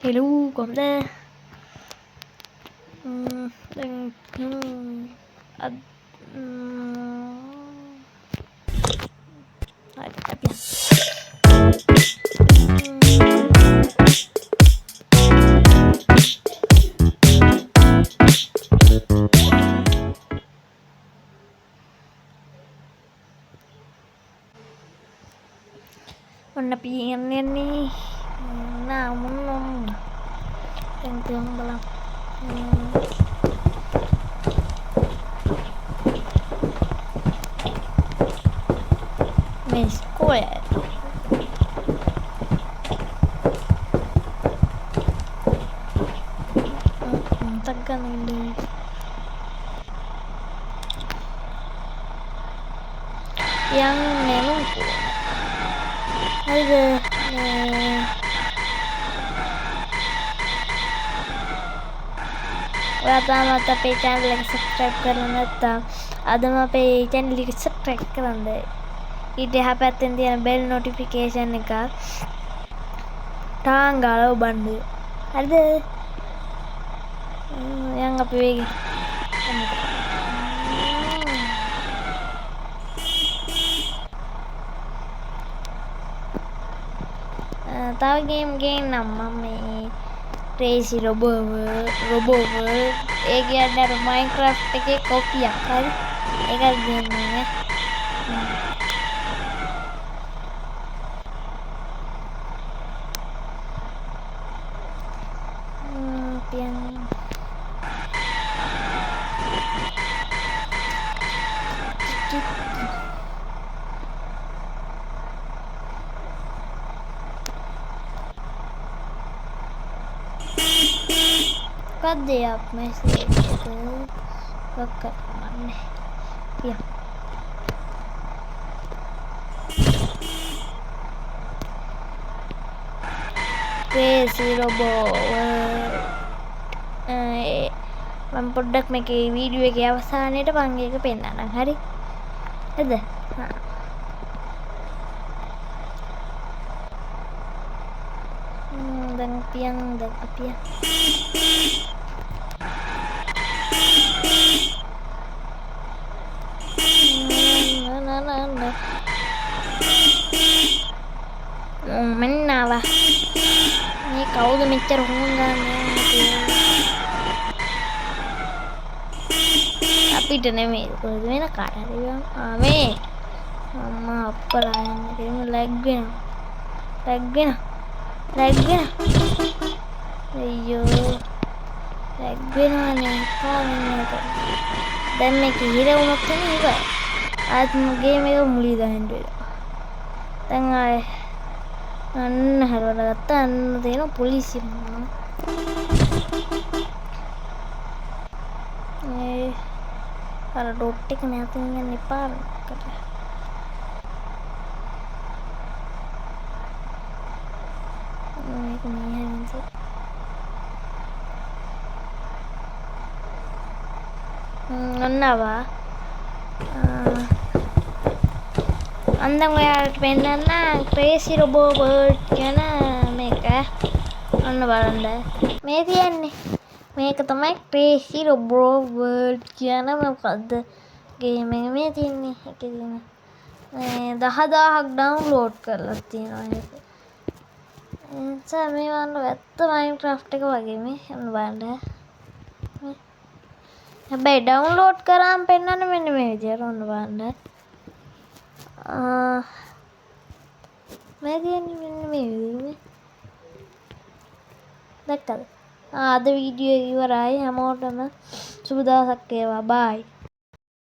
Hello, කොහොමද? දැන් අද හරි අපි ඔන්න අපි යන්නේ දැන් තියමු බලන්න. මේ ඉස්කෝලේ takkan ini yang memang ada pertama tapi channel like subscribe කරන්න නැත්නම් අදම අපේ channel එක subscribe කරන්න. ඊට එහා පැත්තෙන් තියෙන bell notification එක ටාං ගාලා ඔබන්න. හරිද? yang apa lagi? Tahu game nama me Crazy Robot ada Minecraft ke kopi ya kan? Ega game nya. Yang Cadê a mensagem qualquer mana ya Crazy Robot මම පොඩ්ඩක් මේකේ වීඩියෝ එකේ අවසානයේට මම ඒක පෙන්නන්නම්. හරි හරිද? දැන් අපි mennawa ini kau udah mikir hubungan tapi dene kalau dene cara dia ame mama apa lah ini lagi ayo lagi nih dan make hira umat kan juga आज game එක මුලින් දාන්න වෙලා. දැන් ආයේ අන්න හරවලා ගත්තා. අන්න තේන පොලිසිය මොනවා. අර ඩොට් එක නැතින් යන්න එපා කට. මේක මෙහෙන්ද. අන්නවා andang ඔයාලට පෙන්නන්න Crazy Robot World කියන මේක අන්න බලන්න මේ තියෙන්නේ මේක තමයි Crazy Robot World කියන මොකද්ද ගේම් එක මේ තියෙන්නේ ඒකේ තියෙන 10000ක් ඩවුන්ලෝඩ් කරලා තියෙනවා ඒක එතන මේ වන්න වැත්ත Minecraft එක වගේ මේ අන්න බලන්න හැබැයි ඩවුන්ලෝඩ් කරාම පෙන්නන්නේ මෙන්න මේ විදියට ඔන්න බලන්න मैं देखता था आधे वीडियो इवर आए हम और शुभ दशक के बाद बाय।